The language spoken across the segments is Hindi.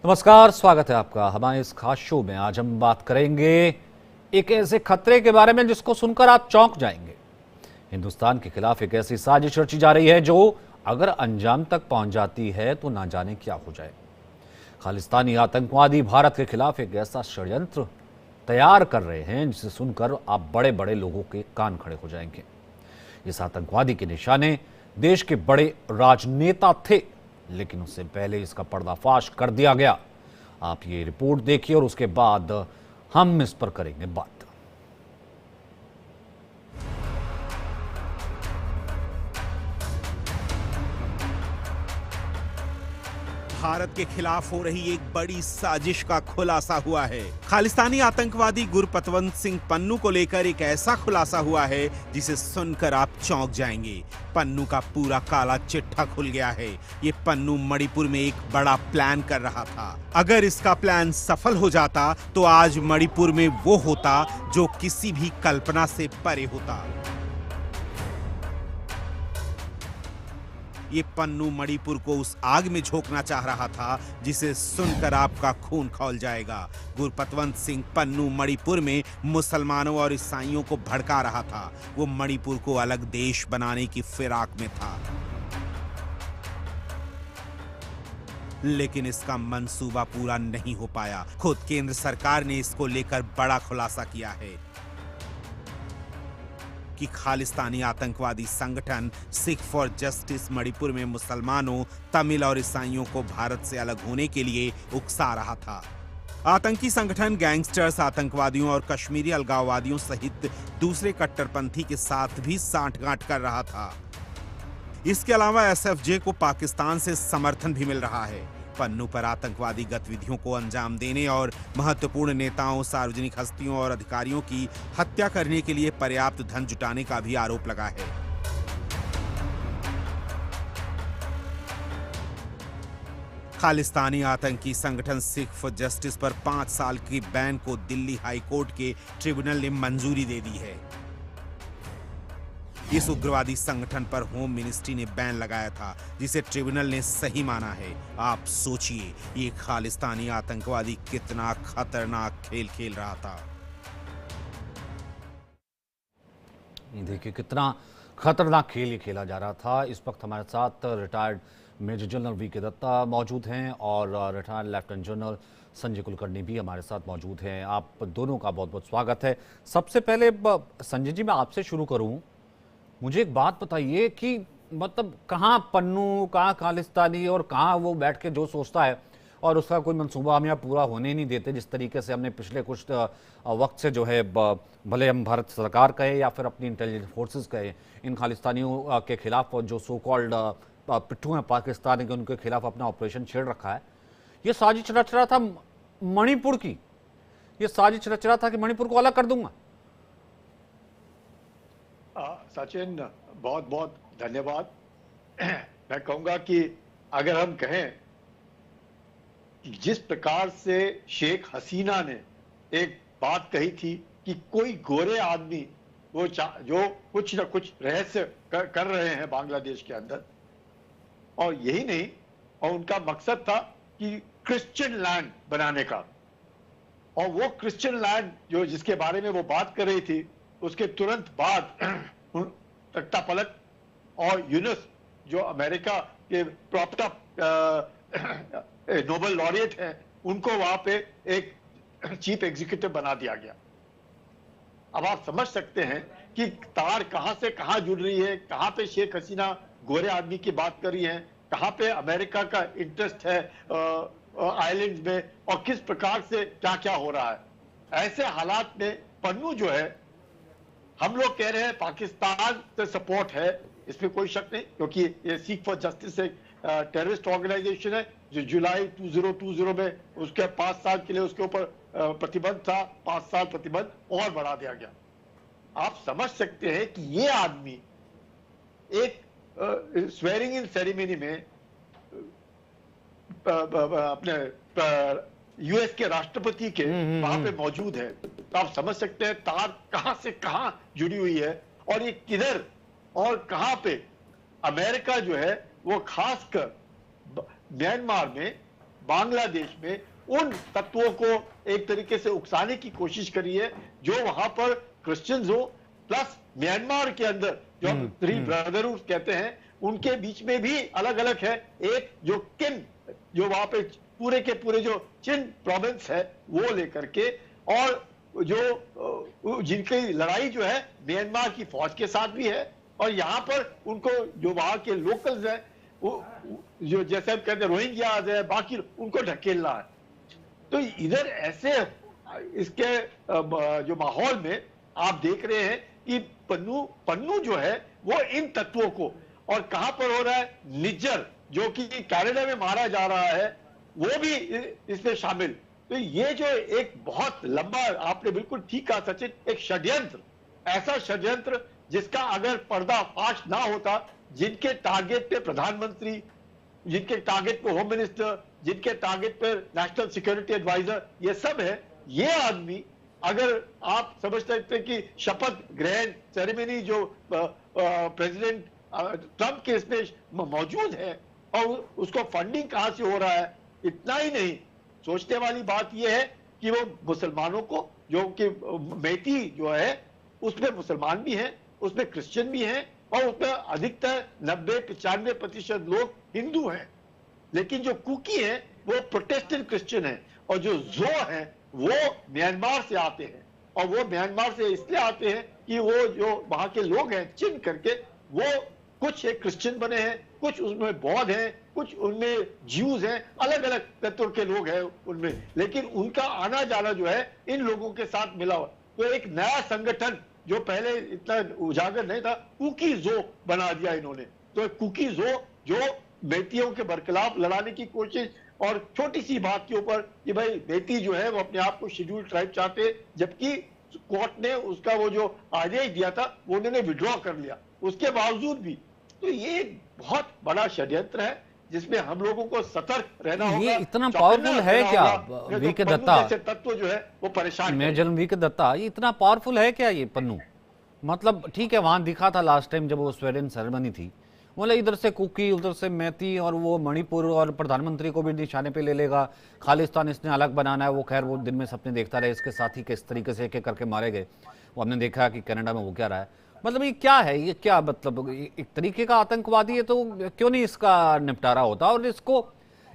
नमस्कार, स्वागत है आपका हमारे इस खास शो में। आज हम बात करेंगे एक ऐसे खतरे के बारे में जिसको सुनकर आप चौंक जाएंगे। हिंदुस्तान के खिलाफ एक ऐसी साजिश रची जा रही है जो अगर अंजाम तक पहुंच जाती है तो ना जाने क्या हो जाए। खालिस्तानी आतंकवादी भारत के खिलाफ एक ऐसा षड्यंत्र तैयार कर रहे हैं जिसे सुनकर आप बड़े बड़े लोगों के कान खड़े हो जाएंगे। इस आतंकवादी के निशाने देश के बड़े राजनेता थे, लेकिन उससे पहले इसका पर्दाफाश कर दिया गया। आप ये रिपोर्ट देखिए और उसके बाद हम इस पर करेंगे बात। भारत के खिलाफ हो रही एक बड़ी साजिश का खुलासा हुआ है। खालिस्तानी आतंकवादी गुरपतवंत सिंह पन्नू को लेकर एक ऐसा खुलासा हुआ है जिसे सुनकर आप चौंक जाएंगे। पन्नू का पूरा काला चिट्ठा खुल गया है। ये पन्नू मणिपुर में एक बड़ा प्लान कर रहा था। अगर इसका प्लान सफल हो जाता तो आज मणिपुर में वो होता जो किसी भी कल्पना से परे होता। ये पन्नू मणिपुर को उस आग में झोंकना चाह रहा था जिसे सुनकर आपका खून खौल जाएगा। गुरपतवंत सिंह पन्नू मणिपुर में मुसलमानों और ईसाइयों को भड़का रहा था। वो मणिपुर को अलग देश बनाने की फिराक में था, लेकिन इसका मंसूबा पूरा नहीं हो पाया। खुद केंद्र सरकार ने इसको लेकर बड़ा खुलासा किया है कि खालिस्तानी आतंकवादी संगठन सिख फॉर जस्टिस मणिपुर में मुसलमानों, तमिल और ईसाइयों को भारत से अलग होने के लिए उकसा रहा था। आतंकी संगठन गैंगस्टर्स, आतंकवादियों और कश्मीरी अलगाववादियों सहित दूसरे कट्टरपंथी के साथ भी सांठगांठ कर रहा था। इसके अलावा एसएफजे को पाकिस्तान से समर्थन भी मिल रहा है। पन्नू पर आतंकवादी गतिविधियों को अंजाम देने और महत्वपूर्ण नेताओं, सार्वजनिक हस्तियों और अधिकारियों की हत्या करने के लिए पर्याप्त धन जुटाने का भी आरोप लगा है। खालिस्तानी आतंकी संगठन सिख फॉर जस्टिस पर 5 साल की बैन को दिल्ली हाई कोर्ट के ट्रिब्यूनल ने मंजूरी दे दी है। इस उग्रवादी संगठन पर होम मिनिस्ट्री ने बैन लगाया था, जिसे ट्रिब्यूनल ने सही माना है। आप सोचिए, ये खालिस्तानी आतंकवादी कितना खतरनाक खेल खेल रहा था। देखिए कितना खतरनाक खेल ये खेला जा रहा था। इस वक्त हमारे साथ retired major general VK. Datta मौजूद हैं और retired lieutenant general Sanjay Kulkarni भी हमारे साथ मौजूद हैं। आप दोनों का बहुत बहुत स्वागत है। सबसे पहले संजय जी, मैं आपसे शुरू करूं। मुझे एक बात बताइए कि मतलब कहाँ पन्नू, कहाँ खालिस्तानी और कहाँ वो बैठ के जो सोचता है और उसका कोई मंसूबा हम यहाँ पूरा होने नहीं देते। जिस तरीके से हमने पिछले कुछ वक्त से जो है, भले हम भारत सरकार कहे या फिर अपनी इंटेलिजेंस फोर्सेस कहे, इन खालिस्तानियों के खिलाफ जो सो कॉल्ड पिट्ठू हैं पाकिस्तान के, उनके खिलाफ अपना ऑपरेशन छेड़ रखा है। ये साजिश रच रहा था मणिपुर की, ये साजिश रच रहा था कि मणिपुर को अलग कर दूंगा। सचिन, बहुत बहुत धन्यवाद। मैं कहूंगा कि अगर हम कहें कि जिस प्रकार से शेख हसीना ने एक बात कही थी कि कोई गोरे आदमी वो जो कुछ न कुछ रहस्य कर रहे हैं बांग्लादेश के अंदर, और यही नहीं, और उनका मकसद था कि क्रिश्चियन लैंड बनाने का, और वो क्रिश्चियन लैंड जो जिसके बारे में वो बात कर रही थी, उसके तुरंत बाद तख्ता पलट और यूनुस जो अमेरिका के प्रॉप्ड अप नोबेल लॉरिएट हैं, उनको वहां पे एक चीफ एग्जीक्यूटिव बना दिया गया। अब आप समझ सकते हैं कि तार कहां से कहां जुड़ रही है, कहां पे शेख हसीना गोरे आदमी की बात कर रही है, कहां पे अमेरिका का इंटरेस्ट है आइलैंड्स में, और किस प्रकार से क्या क्या हो रहा है। ऐसे हालात में पन्नू जो है, हम लोग कह रहे हैं पाकिस्तान से सपोर्ट है, इसमें कोई शक नहीं, क्योंकि ये सीख फॉर जस्टिस एक टेररिस्ट ऑर्गेनाइजेशन है जो जुलाई 2020 में उसके 5 साल के लिए उसके ऊपर प्रतिबंध था। 5 साल प्रतिबंध और बढ़ा दिया गया। आप समझ सकते हैं कि ये आदमी एक स्वेरिंग इन सेरेमनी में अपने यूएस के राष्ट्रपति के वहां पे मौजूद है, तो आप समझ सकते हैं तार कहां से कहां जुड़ी हुई है, और ये किधर और कहां पे अमेरिका जो है वो खासकर म्यांमार में बांग्लादेश में उन तत्वों को एक तरीके से उकसाने की कोशिश करी है जो वहां पर क्रिश्चियंस हो, प्लस म्यांमार के अंदर जो हम थ्री ब्रदरहुड कहते हैं उनके बीच में भी अलग अलग है। एक जो किन जो वहां पे पूरे के पूरे जो चिन प्रोविंस है वो लेकर के, और जो जिनकी लड़ाई जो है म्यांमार की फौज के साथ भी है, और यहाँ पर उनको जो वहां के लोकल्स है वो जो जैसे हम कहते हैं रोहिंग्याज है बाकी उनको ढकेलना है। तो इधर ऐसे इसके जो माहौल में आप देख रहे हैं कि पन्नू जो है वो इन तत्वों को, और कहां पर हो रहा है, निज्जर जो कि कनाडा में मारा जा रहा है वो भी इसमें शामिल। तो ये जो एक बहुत लंबा, आपने बिल्कुल ठीक कहा सचिन, एक षड्यंत्र, ऐसा षड्यंत्र जिसका अगर पर्दाफाश ना होता, जिनके टारगेट पे प्रधानमंत्री, जिनके टारगेट पे होम मिनिस्टर, जिनके टारगेट पे नेशनल सिक्योरिटी एडवाइजर, ये सब है, ये आदमी अगर आप समझ सकते हैं कि शपथ ग्रहण सेरेमनी जो प्रेसिडेंट ट्रंप के इसमें मौजूद है और उसको फंडिंग कहां से हो रहा है, इतना ही नहीं, सोचने वाली बात यह है कि वो मुसलमानों को, जो कि मेती जो है उसमें मुसलमान भी हैं, उसमें क्रिश्चियन भी हैं, और उसमें अधिकतर 90-95% लोग हिंदू हैं, लेकिन जो कुकी हैं वो प्रोटेस्टेंट क्रिश्चियन हैं, और जो जो हैं वो म्यांमार से आते हैं, और वो म्यांमार से इसलिए आते हैं कि वो जो वहां के लोग हैं चिन करके, वो कुछ एक क्रिश्चियन बने हैं, कुछ उसमें बौद्ध हैं, कुछ उनमें ज्यूज हैं, अलग अलग तत्व के लोग हैं उनमें, लेकिन उनका आना जाना जो है इन लोगों के साथ मिला हुआ। तो एक नया संगठन जो पहले इतना उजागर नहीं था, कुकी जो बना दिया इन्होंने। तो कुकी जो बेटियों के बरखिलाफ लड़ाने की कोशिश, और छोटी सी बात के ऊपर कि भाई बेटी जो है वो अपने आप को शेड्यूल ट्राइब चाहते, जबकि कोर्ट ने उसका वो जो आदेश दिया था वो उन्होंने विड्रॉ कर लिया, उसके बावजूद भी। तो ये एक बहुत बड़ा षड्यंत्र है जिसमें हम लोगों को सतर्क रहना होगा। ये इतना पावरफुल है क्या वीके दत्ता, तत्व जो है वो परेशान, मेजर वीके दत्ता, ये इतना पावरफुल है क्या ये पन्नू? मतलब ठीक है, वहां दिखा था लास्ट टाइम जब वो स्वेरिंग सेरेमनी थी, मतलब इधर से कुकी उधर से मैती, और वो मणिपुर और प्रधानमंत्री को भी निशाने पे ले लेगा, खालिस्तान इसने अलग बनाना है। वो खैर वो दिन में सबने देखता रहे, इसके साथ ही किस तरीके से एक एक करके मारे गए, वो हमने देखा कि कनाडा में वो क्या रहा है। मतलब ये क्या है, ये क्या मतलब एक तरीके का आतंकवादी है, तो क्यों नहीं इसका निपटारा होता? और इसको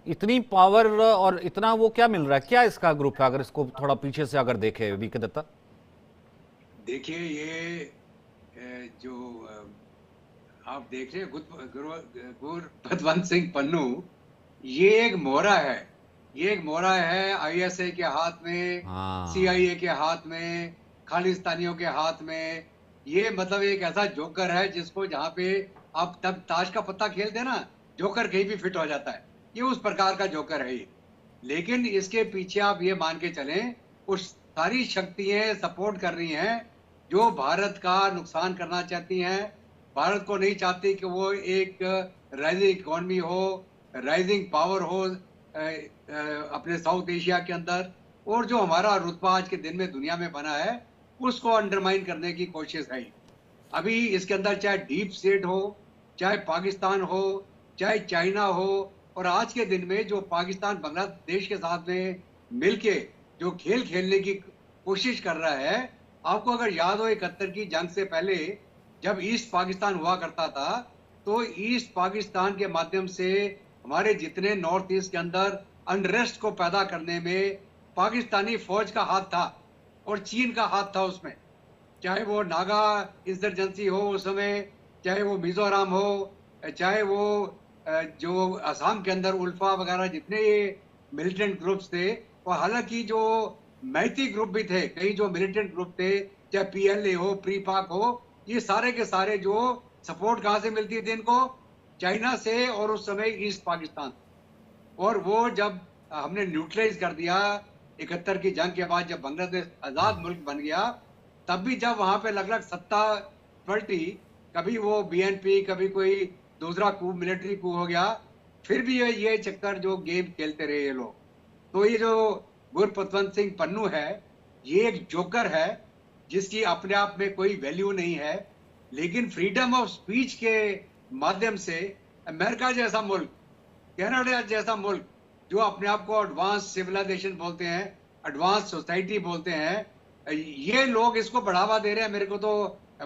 इतनी पावर और इतना वो क्या मिल रहा है, क्या इसका ग्रुप है, अगर इसको थोड़ा पीछे से अगर देखे वीके दत्ता? देखिए, ये जो आप देख रहे हैं गुरपतवंत सिंह पन्नू, ये एक मोहरा है, ये एक मोहरा है आईएसआई के हाथ में, सीआईए के हाथ में, खालिस्तानियों के हाथ में। ये मतलब एक ऐसा जोकर है जिसको जहाँ पे आप तब ताश का पत्ता खेलते हैं ना, जोकर कहीं भी फिट हो जाता है, ये उस प्रकार का जोकर है ये। लेकिन इसके पीछे आप ये मान के चलें, उस सारी शक्तियां सपोर्ट कर रही हैं जो भारत का नुकसान करना चाहती हैं। भारत को नहीं चाहती कि वो एक राइजिंग इकोनॉमी हो, राइजिंग पावर हो अपने साउथ एशिया के अंदर, और जो हमारा रुतबा आज के दिन में दुनिया में बना है उसको अंडरमाइन करने की कोशिश है। अभी इसके अंदर चाहे डीप स्टेट हो, चाहे पाकिस्तान हो, चाहे चाइना हो, और आज के दिन में जो पाकिस्तान बांग्लादेश के साथ में मिलके जो खेल खेलने की कोशिश कर रहा है। आपको अगर याद हो 71 की जंग से पहले जब ईस्ट पाकिस्तान हुआ करता था, तो ईस्ट पाकिस्तान के माध्यम से हमारे जितने नॉर्थ ईस्ट के अंदर अनरेस्ट को पैदा करने में पाकिस्तानी फौज का हाथ था और चीन का हाथ था उसमें। चाहे वो नागा इंसर्जेंसी हो उस समय, चाहे वो मिजोरम हो, चाहे वो जो असम के अंदर उल्फा वगैरह जितने ये मिलिटेंट ग्रुप्स थे, और हालांकि जो मैती ग्रुप भी थे, कई जो मिलिटेंट ग्रुप थे, चाहे पीएलए हो, प्री पाक हो, ये सारे के सारे जो सपोर्ट कहाँ से मिलती थी इनको? चाइना से, और उस समय ईस्ट पाकिस्तान। और वो जब हमने न्यूट्रलाइज कर दिया 71 की जंग के बाद, जब बांग्लादेश आजाद मुल्क बन गया, तब भी जब वहां पे अलग अलग सत्ता पलटी, कभी वो बीएनपी, कभी कोई दूसरा कू, मिलिट्री कू हो गया, फिर भी ये चक्कर जो गेम खेलते रहे ये लोग। तो ये जो गुरपतवंत सिंह पन्नू है, ये एक जोकर है जिसकी अपने आप में कोई वैल्यू नहीं है, लेकिन फ्रीडम ऑफ स्पीच के माध्यम से अमेरिका जैसा मुल्क, कनाडा जैसा मुल्क जो अपने आप को एडवांस सिविलाइजेशन बोलते हैं, एडवांस सोसाइटी बोलते हैं, ये लोग इसको बढ़ावा दे रहे हैं। मेरे को तो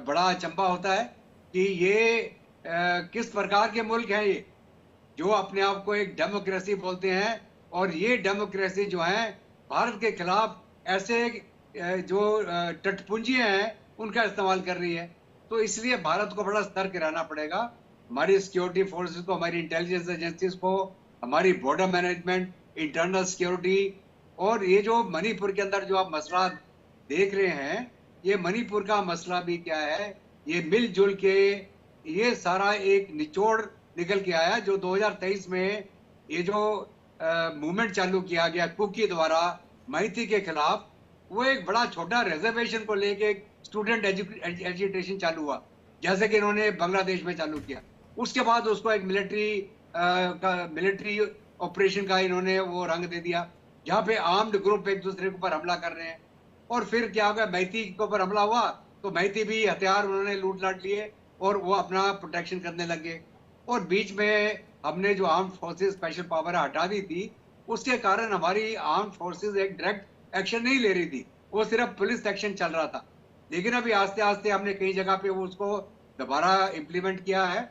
बड़ा अचंभा होता है कि ये किस प्रकार के मुल्क हैं ये, जो अपने आप को एक डेमोक्रेसी बोलते हैं, और ये डेमोक्रेसी जो है भारत के खिलाफ ऐसे जो टटपुंजियां हैं उनका इस्तेमाल कर रही है। तो इसलिए भारत को बड़ा सतर्क रहना पड़ेगा। हमारी सिक्योरिटी फोर्सेस को, हमारी इंटेलिजेंस एजेंसीज को, हमारी बॉर्डर मैनेजमेंट, इंटरनल सिक्योरिटी, और ये जो मणिपुर के अंदर जो आप मसला देख रहे हैं, ये मणिपुर का मसला भी क्या है, ये मिलजुल के ये सारा एक निचोड़ निकल के आया। जो 2023 में ये जो मूवमेंट चालू किया गया कुकी द्वारा मैती के खिलाफ, वो एक बड़ा छोटा रिजर्वेशन को लेके स्टूडेंट एजुटेशन चालू हुआ, जैसे कि इन्होंने बांग्लादेश में चालू किया। उसके बाद उसको एक मिलिट्री ऑपरेशन का इन्होंने वो रंग दे दिया, जहाँ पे आर्म्ड ग्रुप एक दूसरे के ऊपर हमला कर रहे हैं। और फिर क्या होगा, मैती के ऊपर हमला हुआ तो मैती भी हथियार उन्होंने लूट लाट लिए और वो अपना प्रोटेक्शन करने लगे। और बीच में हमने जो आर्म्ड फोर्सेस स्पेशल पावर हटा दी थी, उसके कारण हमारी आर्म्ड फोर्सेस एक डायरेक्ट एक्शन नहीं ले रही थी, वो सिर्फ पुलिस एक्शन चल रहा था। लेकिन अभी आस्ते आस्ते हमने कई जगह पे वो उसको दोबारा इम्प्लीमेंट किया है।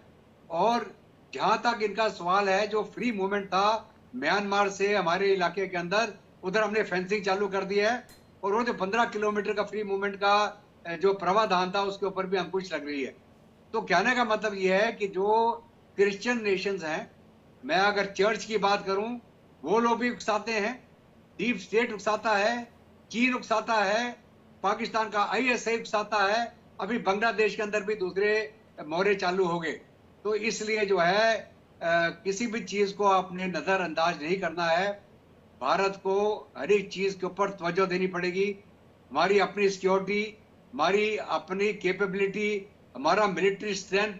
और जहां तक इनका सवाल है, जो फ्री मूवमेंट था म्यांमार से हमारे इलाके के अंदर, उधर हमने फेंसिंग चालू कर दी है, और वो जो 15 किलोमीटर का फ्री मूवमेंट का जो प्रावधान था उसके ऊपर भी अंकुश लग रही है। तो कहने का मतलब ये है कि जो क्रिश्चियन नेशंस हैं, मैं अगर चर्च की बात करूं, वो लोग भी उकसाते हैं, डीप स्टेट उकसाता है, चीन उकसाता है, पाकिस्तान का ISI उकसाता है, अभी बांग्लादेश के अंदर भी दूसरे मोर्चे चालू हो गए। तो इसलिए जो है किसी भी चीज को आपने नजरअंदाज नहीं करना है। भारत को हर एक चीज के ऊपर तवज्जो देनी पड़ेगी। हमारी अपनी सिक्योरिटी, हमारी अपनी कैपेबिलिटी, हमारा मिलिट्री स्ट्रेंथ,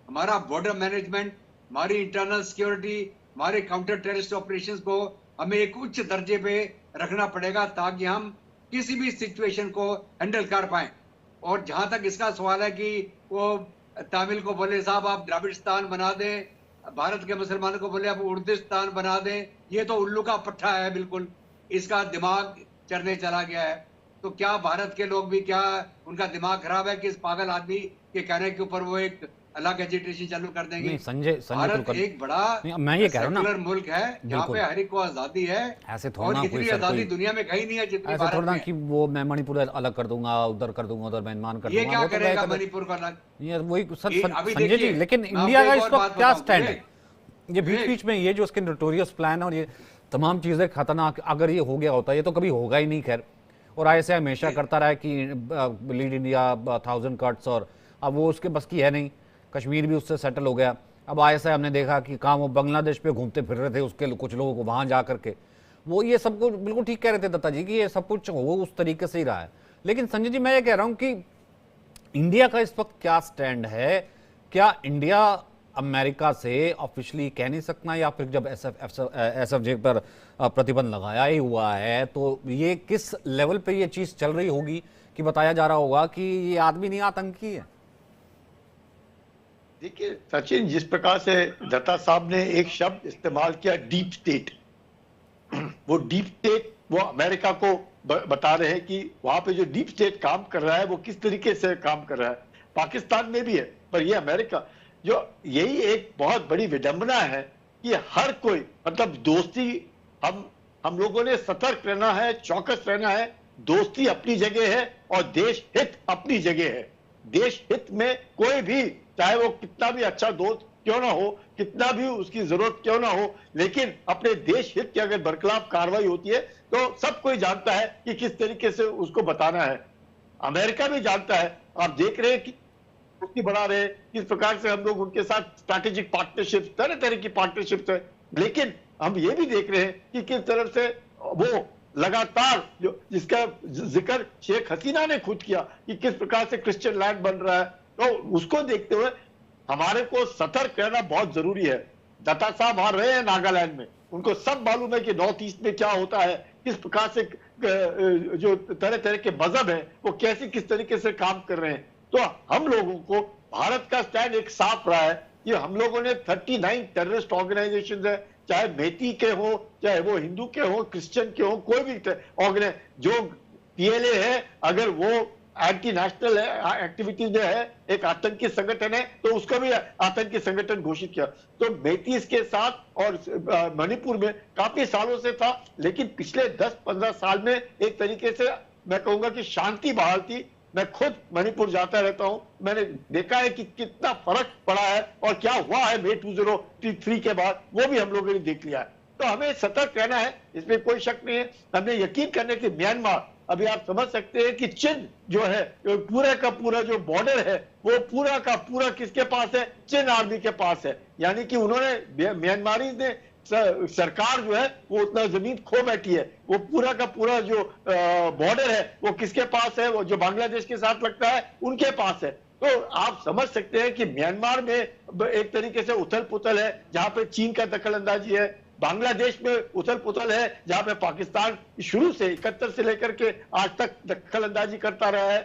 हमारा बॉर्डर मैनेजमेंट, हमारी इंटरनल सिक्योरिटी, हमारे काउंटर टेररिस्ट ऑपरेशंस को हमें एक उच्च दर्जे पे रखना पड़ेगा, ताकि हम किसी भी सिचुएशन को हैंडल कर पाए। और जहां तक इसका सवाल है कि वो तमिल को बोले साहब आप द्राविड़स्तान बना दें, भारत के मुसलमानों को बोले आप उर्दुस्तान बना दें, ये तो उल्लू का पट्टा है, बिल्कुल इसका दिमाग चढ़ने चला गया है। तो क्या भारत के लोग भी, क्या उनका दिमाग खराब है कि इस पागल आदमी के कहने के ऊपर वो एक अलग एजुटेशन चालू कर देंगे? नहीं, संजय भारत एक बड़ा मैं ये कह रहा हूं ना, सेकुलर मुल्क है जहाँ पे हर एक को आजादी है, ऐसे थोड़ा और ना इतनी आजादी दुनिया में कहीं नहीं है जितनी ऐसे भारत थोड़ा ना में कि वो मैं मणिपुर अलग कर दूंगा, उधर कर दूंगा, उधर म्यांमार कर ये दूंगा, क्या वो तो करेगा मैं मणिपुर का अलग? ये वही अभी संजय जी, देखिए, लेकिन मैं इंडिया आपको का एक इस और वक्त बात क्या बताऊं, स्टैंड है? ये बीच बीच में ये जो इसके नोटोरियस प्लान और ये तमाम चीजें खतरनाक, अगर ये हो गया होता, ये तो कभी होगा ही नहीं खैर, और ISI हमेशा करता रहा कि लीड इंडिया 1000 कट्स, और अब वो उसके बस की है नहीं। कश्मीर भी उससे सेटल हो गया। अब ISI हमने देखा कि कहाँ वो बांग्लादेश पे घूमते फिर रहे थे, उसके कुछ लोगों को वहाँ जा करके वो ये सब कुछ बिल्कुल ठीक कह रहे थे दत्ता जी कि ये सब कुछ वो उस तरीके से ही रहा है। लेकिन संजय जी, मैं ये कह रहा हूँ कि इंडिया का इस वक्त क्या स्टैंड है? क्या इंडिया अमेरिका से ऑफिशियली कह नहीं सकना, या फिर जब SFJ पर प्रतिबंध लगाया ही हुआ है तो ये किस लेवल पे ये चीज चल रही होगी कि बताया जा रहा होगा कि ये आदमी नहीं आतंकी है? देखिए सचिन, जिस प्रकार से दत्ता साहब ने एक शब्द इस्तेमाल किया, डीप स्टेट, वो डीप स्टेट वो अमेरिका को बता रहे हैं कि वहां पे जो डीप स्टेट काम कर रहा है वो किस तरीके से काम कर रहा है। पाकिस्तान में भी है, पर ये अमेरिका, जो यही एक बहुत बड़ी विडंबना है कि हर कोई, मतलब दोस्ती, हम लोगों ने सतर्क रहना है, चौकस रहना है। दोस्ती अपनी जगह है और देश हित अपनी जगह है। देश हित में कोई भी, चाहे वो कितना भी अच्छा दोस्त क्यों ना हो, कितना भी उसकी जरूरत क्यों ना हो, लेकिन अपने देश हित की अगर बरखिलाफ कार्रवाई होती है तो सब कोई जानता है कि किस तरीके से उसको बताना है। अमेरिका भी जानता है। आप देख रहे हैं कि दोस्ती बढ़ा रहे, किस प्रकार से हम लोग उनके साथ स्ट्रैटेजिक पार्टनरशिप, तरह तरह की पार्टनरशिप है। लेकिन हम ये भी देख रहे हैं कि किस तरह से वो लगातार, जो जिसका जिक्र शेख हसीना ने खुद किया कि किस प्रकार से क्रिश्चियन लैंड बन रहा है, तो उसको देखते हुए हमारे को सतर्क रहना बहुत जरूरी है। दत्ता साहब वहां रहे हैं नागालैंड में, उनको सब मालूम है कि नॉर्थ ईस्ट में क्या होता है, किस प्रकार से जो तरह तरह के मजहब है वो कैसे किस तरीके से काम कर रहे हैं। तो हम लोगों को भारत का स्टैंड एक साफ रहा है कि हम लोगों ने 39 टेररिस्ट ऑर्गेनाइजेशन है, चाहे मेती के हो, चाहे वो हिंदू के हो, क्रिश्चियन के हो, कोई भी ऑर्गेनाइज, जो पीएलए है अगर वो एंटी नेशनल है, एक्टिविटीज में है, एक आतंकी संगठन है, तो उसको भी आतंकी संगठन घोषित किया। तो मेतीस के साथ और मणिपुर में काफी सालों से था, लेकिन पिछले 10-15 साल में एक तरीके से मैं कहूंगा कि शांति बहाल थी। मैं खुद मणिपुर जाता रहता हूं, मैंने देखा है कि कितना फर्क पड़ा है और क्या हुआ है मे 2023 के बाद, वो भी हम लोगों ने देख लिया है। तो हमें सतर्क रहना है, इसमें कोई शक नहीं है। हमने यकीन करने की म्यांमार, अभी आप समझ सकते हैं कि चीन जो है, पूरा का पूरा जो बॉर्डर है वो पूरा का पूरा किसके पास है? चीन आर्मी के पास है। यानी कि उन्होंने, म्यांमारी ने, सरकार जो है वो उतना जमीन खो बैठी है। वो पूरा का पूरा जो बॉर्डर है वो किसके पास है? वो जो बांग्लादेश के साथ लगता है उनके पास है। तो आप समझ सकते हैं कि म्यांमार में एक तरीके से उथल पुथल है, जहां पे चीन का दखल अंदाजी है। बांग्लादेश में उथल पुथल है, जहां पे पाकिस्तान शुरू से 71 से लेकर के आज तक दखल अंदाजी करता रहा है।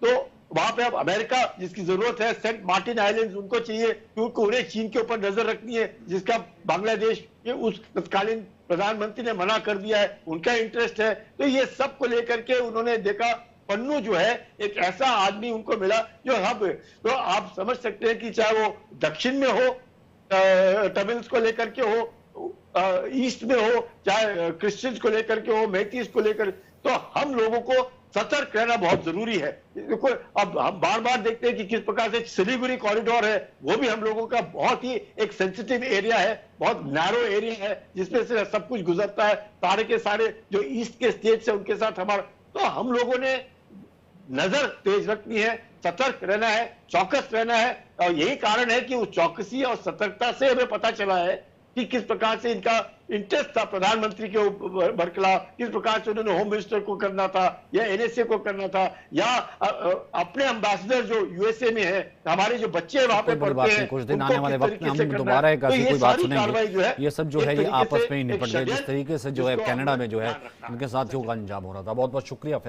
तो वहां पे अब अमेरिका जिसकी जरूरत है, सेंट मार्टिन आइलैंड उनको चाहिए, क्योंकि उन्हें चीन के ऊपर नजर रखनी है, जिसका बांग्लादेश के उस तत्कालीन प्रधानमंत्री ने मना कर दिया है, उनका इंटरेस्ट है। तो ये सब को लेकर के उन्होंने देखा, पन्नू जो है एक ऐसा आदमी उनको मिला जो हब, तो आप समझ सकते हैं कि चाहे वो दक्षिण में हो, तमिल्स को लेकर के हो, ईस्ट में हो, चाहे क्रिश्चियंस को लेकर के हो, मैथीस को लेकर, तो हम लोगों को सतर्क रहना बहुत जरूरी है। देखो अब हम बार बार देखते हैं कि किस प्रकार से सिलीगुड़ी कॉरिडोर है, वो भी हम लोगों का बहुत ही एक सेंसिटिव एरिया है, बहुत नैरो एरिया है, जिसमें से सब कुछ गुजरता है, सारे के सारे जो ईस्ट के स्टेट है उनके साथ हमारा। तो हम लोगों ने नजर तेज रखनी है, सतर्क रहना है, चौकस रहना है। और यही कारण है कि उस चौकसी और सतर्कता से हमें पता चला है कि किस प्रकार से इनका इंटरेस्ट था प्रधानमंत्री के ऊपर, किस प्रकार से उन्होंने होम मिनिस्टर को करना था, या एनएसए को करना था, या अपने एम्बेसडर जो यूएसए में है, हमारे जो बच्चे वहां पे पढ़ते हैं, कुछ दिन आने वाले वक्त में हम दोबारा एक ऐसी कोई बात सुनेंगे। ये सब जो है ये आपस में ही निपट गए, जिस तरीके से जो है कनाडा में जो है इनके साथियों का अंजाम हो रहा था। बहुत बहुत शुक्रिया। फिलहाल